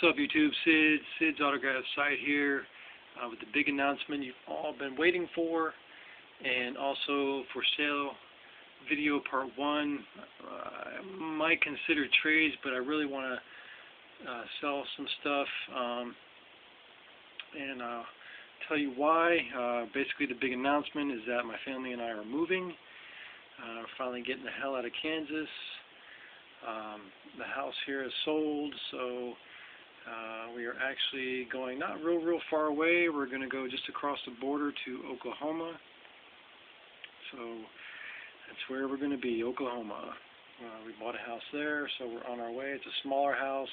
What's up, YouTube? Sid's autograph site here with the big announcement you've all been waiting for, and also for sale video part 1. I might consider trades, but I really want to sell some stuff, and I'll tell you why. Basically, the big announcement is that my family and I are moving. We're finally getting the hell out of Kansas. The house here is sold, so we are actually going not real far away. We're going to go just across the border to Oklahoma. So that's where we're going to be, Oklahoma. We bought a house there, so we're on our way. It's a smaller house,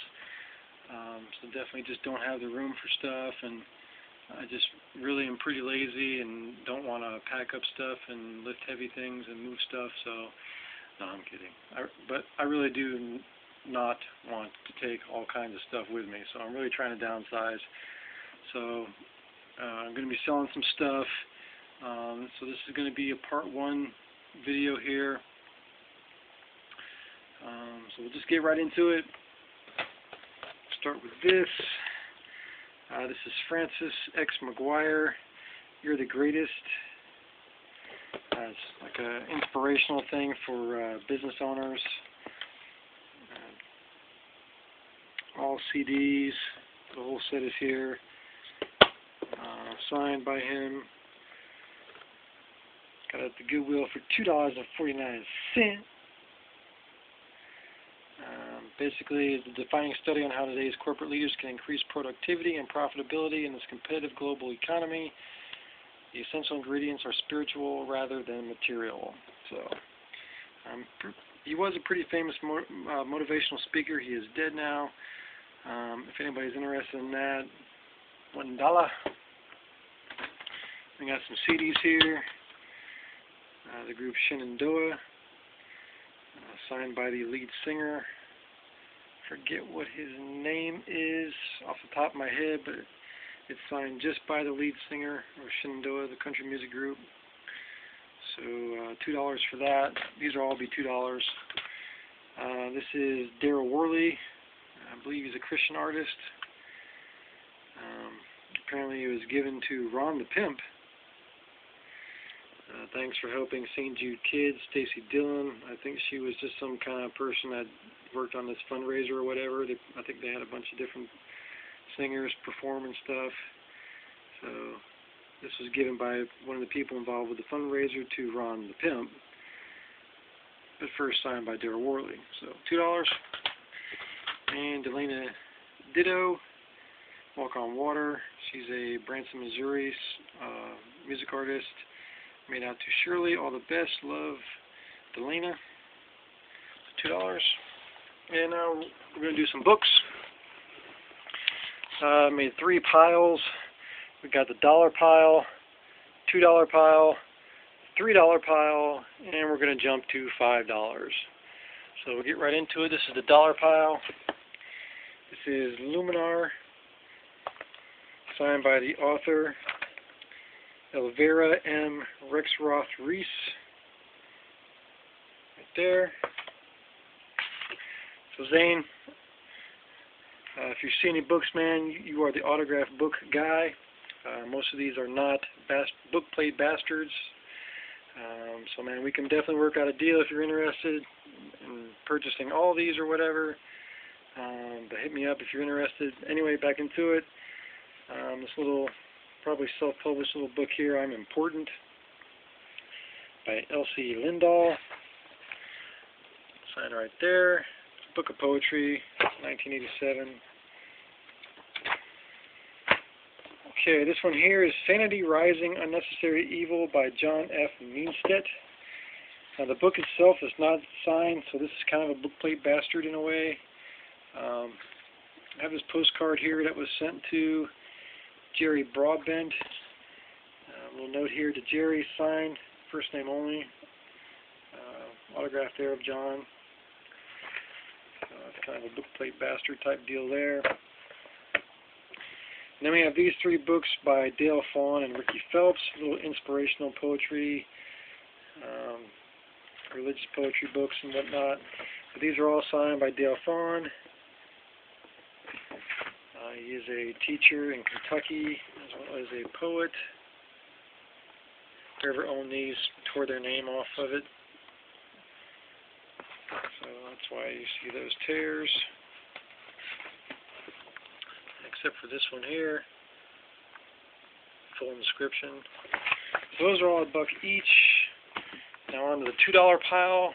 so definitely just don't have the room for stuff, and I just really am pretty lazy and don't want to pack up stuff and lift heavy things and move stuff, so no, I'm kidding. But I really do not want to take all kinds of stuff with me, so I'm really trying to downsize. So I'm going to be selling some stuff. So this is going to be a part 1 video here. So we'll just get right into it. Start with this. This is Francis X. McGuire. You're the greatest. It's like an inspirational thing for business owners. All CDs. The whole set is here. Signed by him. Got it at the Goodwill for $2.49. Basically, it's a defining study on how today's corporate leaders can increase productivity and profitability in this competitive global economy. The essential ingredients are spiritual rather than material. So, he was a pretty famous motivational speaker. He is dead now. If anybody's interested in that, $1. We got some CDs here. The group Shenandoah, signed by the lead singer. Forget what his name is off the top of my head, but it's signed just by the lead singer of Shenandoah, the country music group. So $2 for that. These will all be $2. This is Daryl Worley. I believe he's a Christian artist. Apparently it was given to Ron the Pimp. Thanks for helping St. Jude Kids, Stacy Dillon. I think she was just some kind of person that worked on this fundraiser or whatever. I think they had a bunch of different singers perform and stuff. So this was given by one of the people involved with the fundraiser to Ron the Pimp, but first signed by Daryl Worley. So $2. And Delana Ditto, Walk on Water. She's a Branson, Missouri music artist. Made out to Shirley. All the best. Love, Delana. $2. And now we're going to do some books. Made 3 piles. We got the $1 pile, $2 pile, $3 pile, and we're going to jump to $5. So we'll get right into it. This is the $1 pile. This is Luminar, signed by the author Elvira M. Rexroth Reese. Right there. So Zane, if you see any books, man, you are the autograph book guy. Most of these are not book plate bastards. So man, we can definitely work out a deal if you're interested in purchasing all these or whatever. But hit me up if you're interested. Anyway, back into it. This little, probably self-published little book here, I'm Important, by Elsie Lindahl. Signed right there. Book of Poetry, 1987. Okay, this one here is Sanity Rising, Unnecessary Evil by John F. Meanstedt. Now the book itself is not signed, so this is kind of a book plate bastard in a way. I have this postcard here that was sent to Jerry Broadbent. A little note here to Jerry, signed, first name only. Autograph there of John. It's kind of a book plate bastard type deal there. And then we have these 3 books by Dale Fawn and Ricky Phelps, a little inspirational poetry, religious poetry books and whatnot. But these are all signed by Dale Fawn. He is a teacher in Kentucky, as well as a poet. Whoever owned these tore their name off of it. So that's why you see those tears. Except for this one here. Full inscription. So those are all $1 each. Now on to the $2 pile.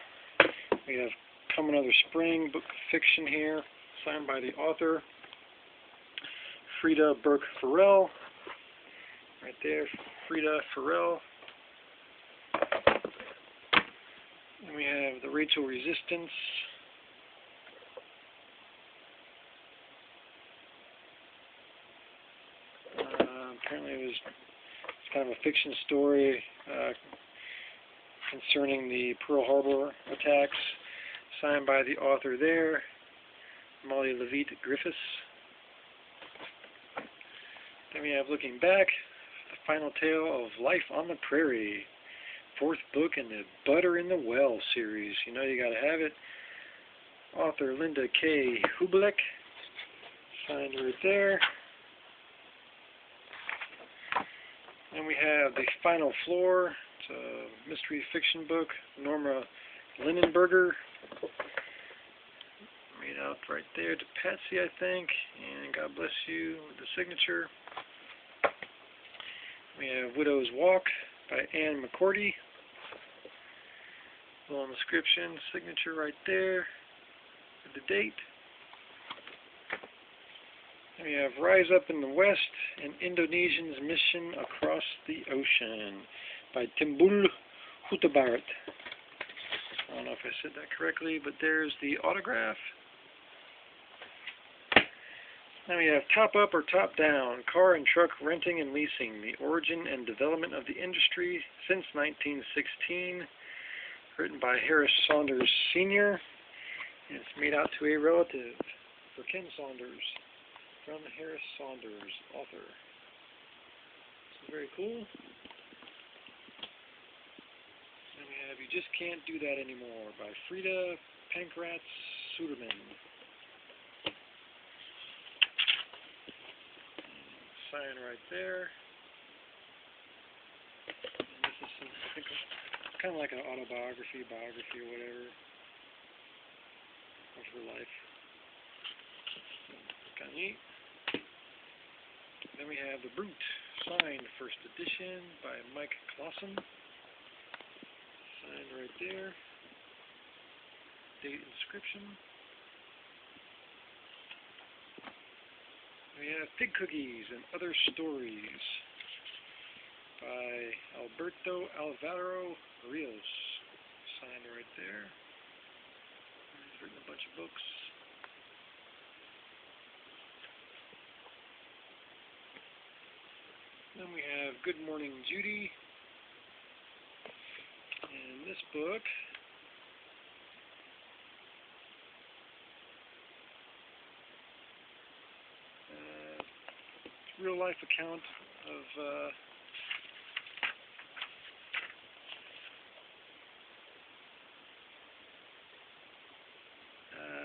We have Come Another Spring, book of fiction here, signed by the author, Frida Burke Farrell. Right there, Frida Farrell. And we have The Rachel Resistance. Apparently it's kind of a fiction story concerning the Pearl Harbor attacks, signed by the author there, Molly Levitt Griffiths. Then we have Looking Back, the final tale of Life on the Prairie, 4th book in the Butter in the Well series. You know you gotta have it. Author Linda K. Hubelek, signed right there. And we have The Final Floor. It's a mystery fiction book. Norma Linenberger. Made out right there to Patsy, I think. And God bless you with the signature. We have Widow's Walk by Anne McCordy. Little inscription, signature right there with the date. And we have Rise Up in the West, an Indonesian's Mission Across the Ocean by Timbul Hutabart. I don't know if I said that correctly, but there's the autograph. Then we have Top Up or Top Down, Car and Truck Renting and Leasing, the Origin and Development of the Industry since 1916, written by Harris Saunders Sr., and it's made out to a relative for Ken Saunders, from Harris Saunders, author. This is very cool. And we have You Just Can't Do That Anymore by Frida Pankratz Suderman. Sign right there. And this is some, I think, kind of like an autobiography, biography, or whatever of her life. Kind of neat. Then we have The Brute, signed, 1st edition by Mike Clausen. Signed right there. Date inscription. We have Pig Cookies and Other Stories by Alberto Alvaro Rios. Signed right there. He's written a bunch of books. Then we have Good Morning Judy. And this book real life account of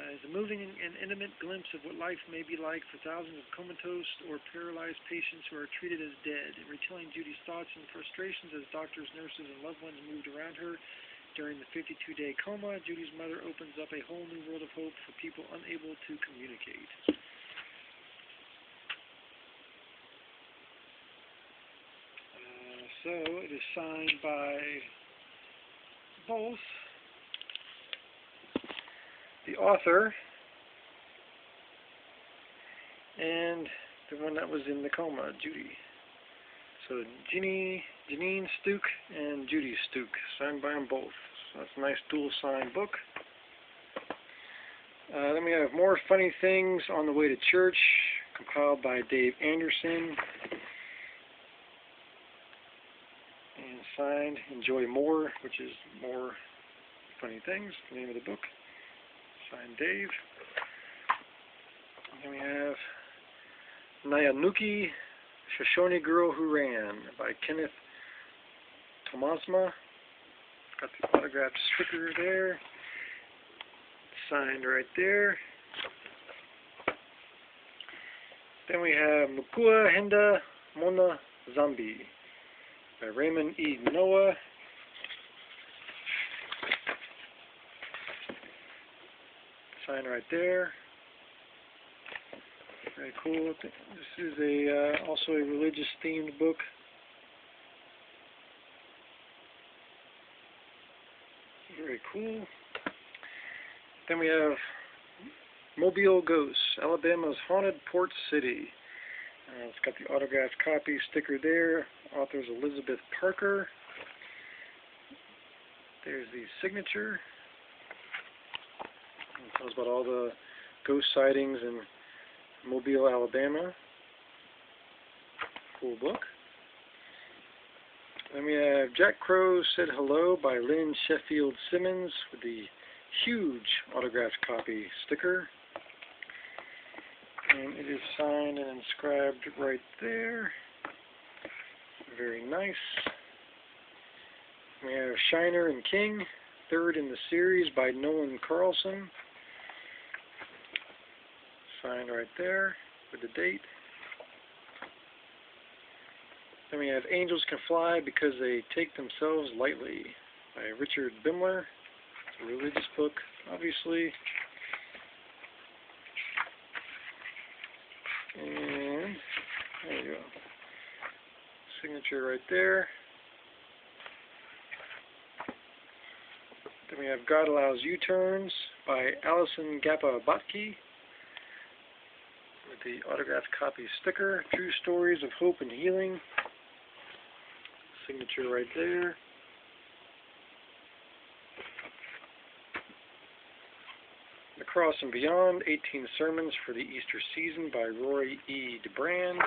is a moving and intimate glimpse of what life may be like for thousands of comatose or paralyzed patients who are treated as dead, retelling Judy's thoughts and frustrations as doctors, nurses, and loved ones moved around her during the 52-day coma. Judy's mother opens up a whole new world of hope for people unable to communicate. So it is signed by both the author and the one that was in the coma, Judy. So Janine Stuck and Judy Stuck, signed by them both. So that's a nice dual signed book. Then we have More Funny Things on the Way to Church, compiled by Dave Anderson. And signed Enjoy More, which is More Funny Things, the name of the book. Signed Dave. And we have Nyanuki, Shoshone Girl Who Ran by Kenneth Tomasma. Got the autographed sticker there. Signed right there. Then we have Mukua Henda Mona Zambi by Raymond E. Noah. Sign right there. Very cool. This is also a religious themed book. Very cool. Then we have Mobile Ghosts, Alabama's Haunted Port City. It's got the autographed copy sticker there. Author's Elizabeth Parker. There's the signature. It tells about all the ghost sightings in Mobile, Alabama. Cool book. Then we have Jack Crow Said Hello by Lynn Sheffield Simmons with the huge autographed copy sticker. And it is signed and inscribed right there. Very nice. We have Shiner and King, third in the series by Nolan Carlson. Signed right there with the date. Then we have Angels Can Fly Because They Take Themselves Lightly by Richard Bimler. It's a religious book, obviously. And there you go. Signature right there. Then we have God Allows U-Turns by Alison Gapa-Botke with the autographed copy sticker. True Stories of Hope and Healing. Signature right there. The Cross and Beyond, 18 Sermons for the Easter Season by Roy E. DeBrand.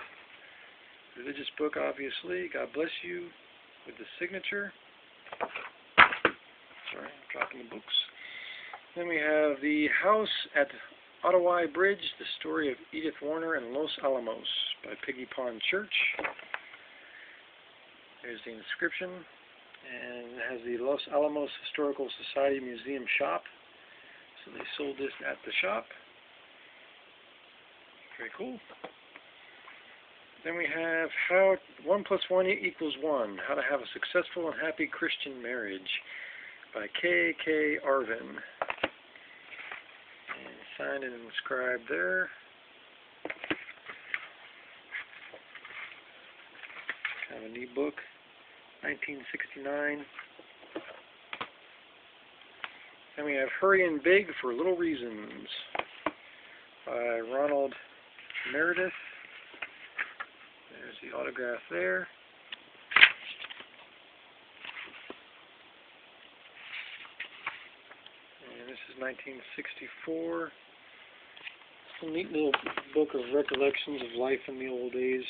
Religious book, obviously. God bless you with the signature. Sorry, I'm dropping the books. Then we have The House at Ottawa Bridge, the story of Edith Warner and Los Alamos by Piggy Pond Church. There's the inscription, and it has the Los Alamos Historical Society Museum shop. So they sold this at the shop. Very cool. Then we have 1 + 1 = 1, How to Have a Successful and Happy Christian Marriage by K.K. Arvin. And signed and inscribed there. Kind of a neat book. 1969. Then we have Hurryin' Big for Little Reasons by Ronald Meredith. There's the autograph there. And this is 1964. It's a neat little book of recollections of life in the old days.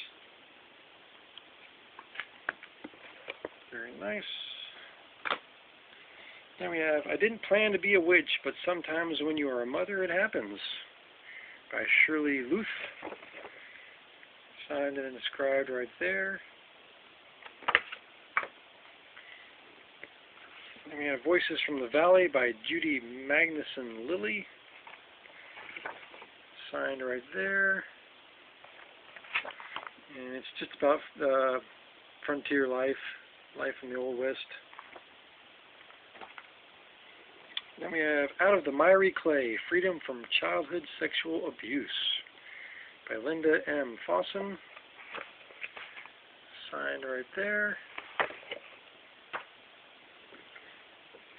Very nice. Then we have I Didn't Plan to Be a Witch, But Sometimes When You Are a Mother It Happens by Shirley Luth. Signed and inscribed right there. Then we have Voices from the Valley by Judy Magnuson Lilly. Signed right there. And it's just about frontier life in the Old West. Then we have Out of the Miry Clay, Freedom from Childhood Sexual Abuse by Linda M. Fossen. Signed right there.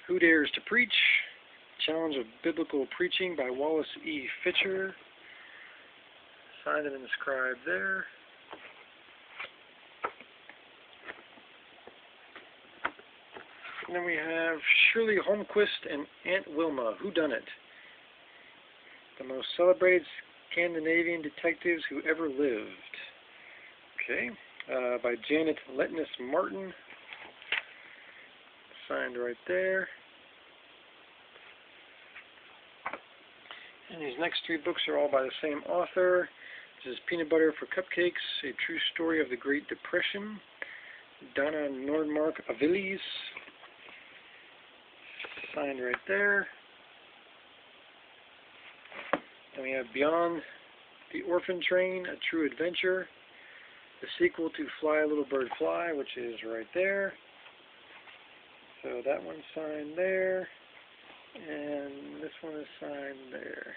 Who Dares to Preach? Challenge of Biblical Preaching by Wallace E. Fitcher. Signed and inscribed there. And then we have Shirley Holmquist and Aunt Wilma, Whodunit? The most celebrated Scandinavian detectives who ever lived. Okay. By Janet Letnes Martin. Signed right there. And these next three books are all by the same author. This is Peanut Butter for Cupcakes, A True Story of the Great Depression. Donna Nordmark Aviles. Signed right there. And we have Beyond The Orphan Train, A True Adventure. The sequel to Fly, Little Bird Fly, which is right there. So that one's signed there. And this one is signed there.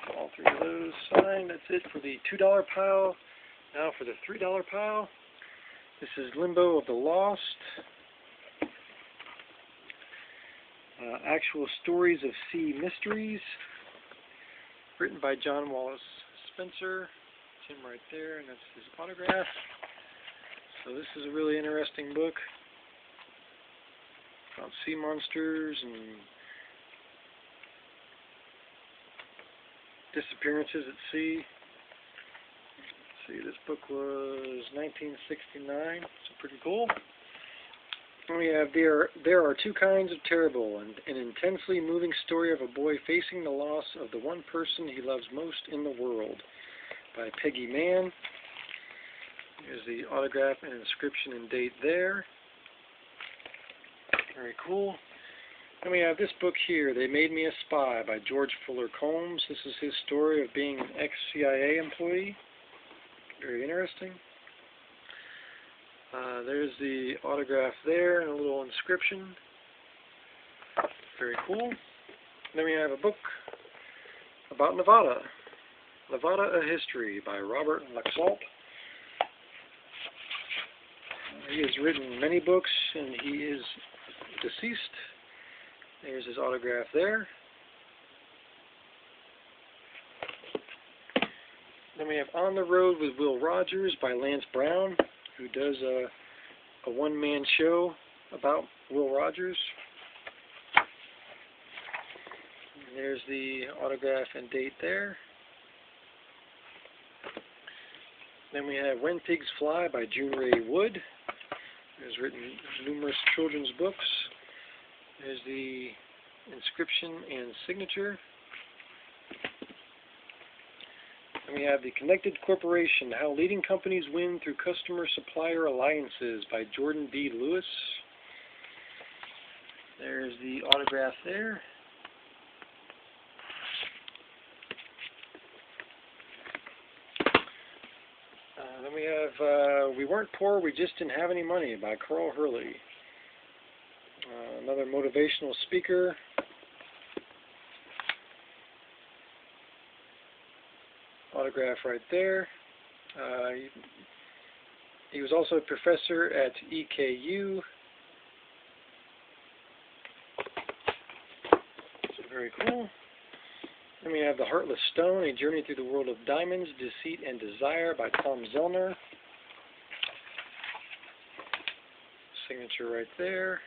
So all three of those signed. That's it for the $2 pile. Now for the $3 pile. This is Limbo of the Lost. Actual Stories of Sea Mysteries. Written by John Wallace Spencer. It's him right there, and that's his autograph. So this is a really interesting book about sea monsters and disappearances at sea. Let's see, this book was 1969, so pretty cool. And we have There Are Two Kinds of Terrible, an intensely moving story of a boy facing the loss of the one person he loves most in the world, by Peggy Mann. Here's the autograph and inscription and date there. Very cool. Then we have this book here, They Made Me a Spy, by George Fuller Combs. This is his story of being an ex-CIA employee. Very interesting. There's the autograph there and a little inscription. Very cool. Then we have a book about Nevada. Nevada, A History, by Robert Laxalt. He has written many books, and he is deceased. There's his autograph there. Then we have On the Road with Will Rogers by Lance Brown, who does a one-man show about Will Rogers. And there's the autograph and date there. Then we have When Pigs Fly by June Ray Wood, who has written numerous children's books. There's the inscription and signature. And we have The Connected Corporation, How Leading Companies Win Through Customer-Supplier Alliances by Jordan B. Lewis. There's the autograph there. Then we have We Weren't Poor, We Just Didn't Have Any Money by Carl Hurley. Another motivational speaker. Autograph right there. He was also a professor at EKU. So very cool. Then we have The Heartless Stone, A Journey Through the World of Diamonds, Deceit, and Desire by Tom Zellner. Signature right there.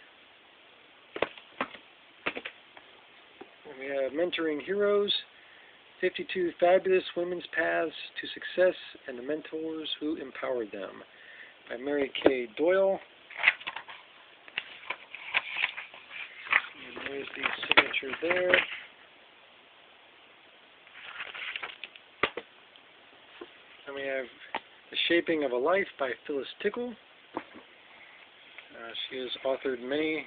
And we have Mentoring Heroes, 52 Fabulous Women's Paths to Success and the Mentors Who Empowered Them by Mary Kay Doyle. And there's the signature there. And we have The Shaping of a Life by Phyllis Tickle. She has authored many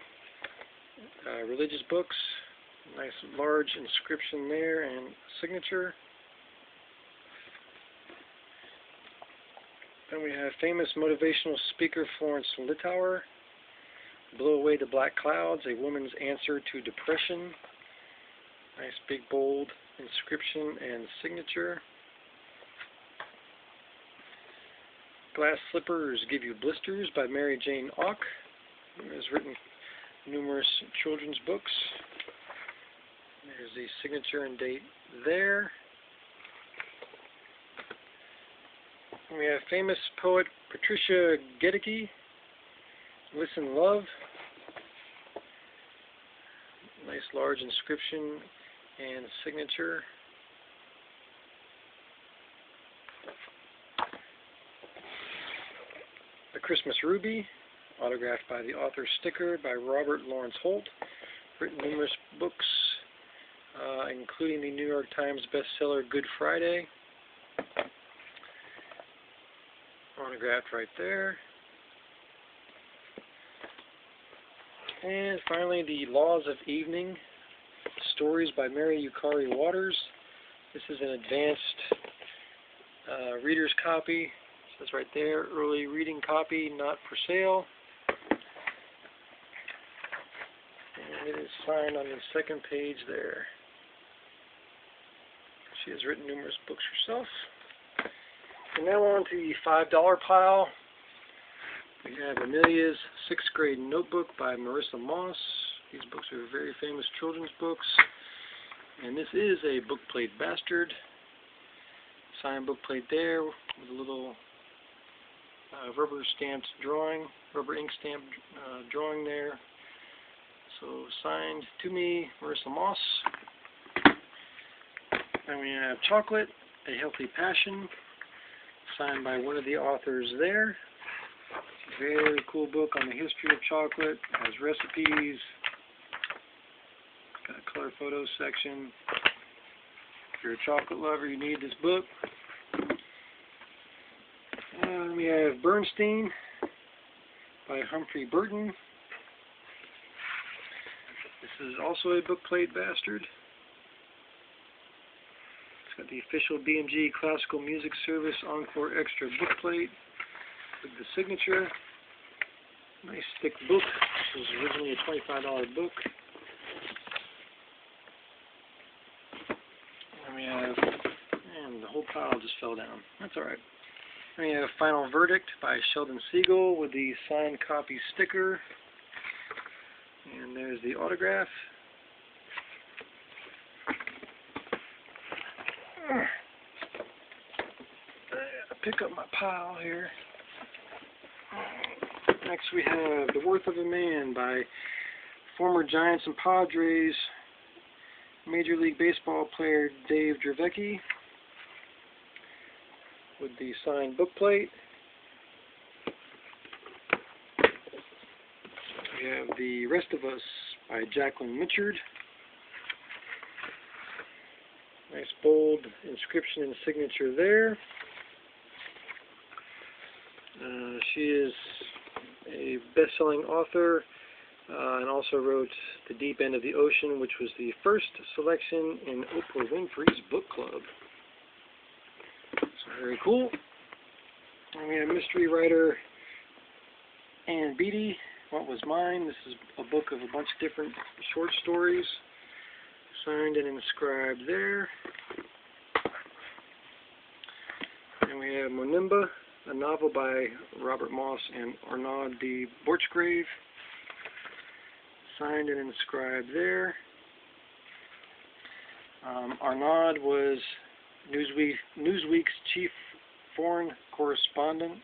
religious books. Nice large inscription there and signature. Then we have famous motivational speaker Florence Littauer. Blow Away the Black Clouds, A Woman's Answer to Depression. Nice big bold inscription and signature. Glass Slippers Give You Blisters by Mary Jane Auck, who has written numerous children's books. There's the signature and date there. And we have famous poet Patricia Gedicke, Listen Love. Nice large inscription and signature. The Christmas Ruby, autographed by the author sticker by Robert Lawrence Holt. Written numerous books, including the New York Times bestseller Good Friday. Autographed right there. And finally, The Laws of Evening, Stories by Mary Yukari Waters. This is an advanced reader's copy. It says right there, early reading copy, not for sale. And it is signed on the second page there. She has written numerous books herself. And now on to the $5 pile. We have Amelia's 6th grade notebook by Marissa Moss. These books are very famous children's books. And this is a book plate bastard. Signed book plate there with a little rubber stamped drawing, rubber ink stamped drawing there. So signed to me, Marissa Moss. And we have Chocolate, A Healthy Passion, signed by one of the authors there. Very cool book on the history of chocolate. Has recipes. Got a color photo section. If you're a chocolate lover, you need this book. And we have Bernstein by Humphrey Burton. This is also a book plate bastard. It's got the official BMG Classical Music Service Encore Extra book plate with the signature. Nice thick book. This was originally a $25 book. And we have, and the whole pile just fell down. That's alright. And we have Final Verdict by Sheldon Siegel with the signed copy sticker. And there's the autograph. Pick up my pile here. Next we have The Worth of a Man by former Giants and Padres Major League Baseball player Dave Dravecky with the signed book plate. We have The Rest of Us by Jacqueline Mitchard. Nice bold inscription and signature there. She is a best-selling author and also wrote The Deep End of the Ocean, which was the first selection in Oprah Winfrey's book club. So very cool. And we have mystery writer Ann Beattie, What Was Mine? This is a book of a bunch of different short stories, signed and inscribed there. And we have Monimba, a novel by Robert Moss and Arnaud de Borchgrave, signed and inscribed there. Arnaud was Newsweek's chief foreign correspondent.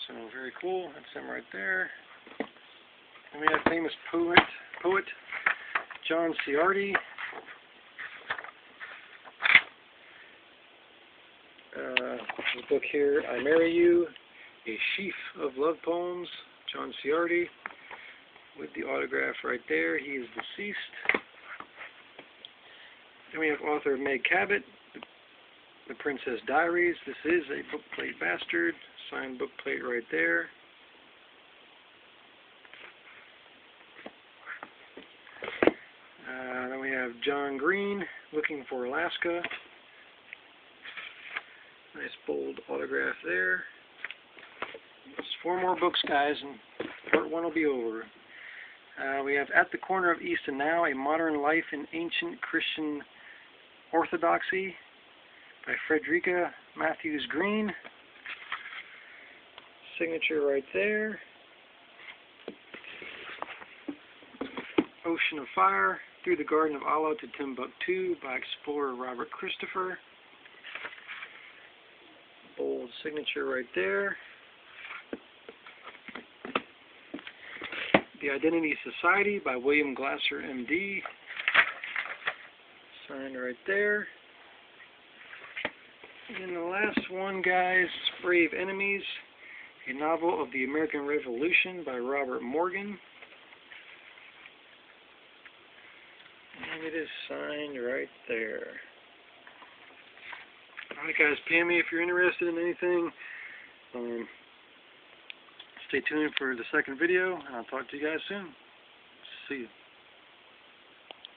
So very cool. That's him right there. And we have famous poet John Ciardi. This book here, I Marry You, a sheaf of love poems, John Ciardi, with the autograph right there. He is deceased. Then we have author Meg Cabot, The Princess Diaries. This is a book plate bastard, signed book plate right there. Then we have John Green, Looking for Alaska. Nice bold autograph there. Just 4 more books, guys, and part 1 will be over. We have At the Corner of East and Now, A Modern Life in Ancient Christian Orthodoxy by Frederica Matthews Green. Signature right there. Ocean of Fire, Through the Garden of Allah to Timbuktu by explorer Robert Christopher. Bold signature right there. The Identity Society by William Glasser, MD. Signed right there. And the last one, guys, Brave Enemies, a novel of the American Revolution by Robert Morgan. And it is signed right there. Alright guys, PM me if you're interested in anything. Stay tuned for the second video, and I'll talk to you guys soon. See you.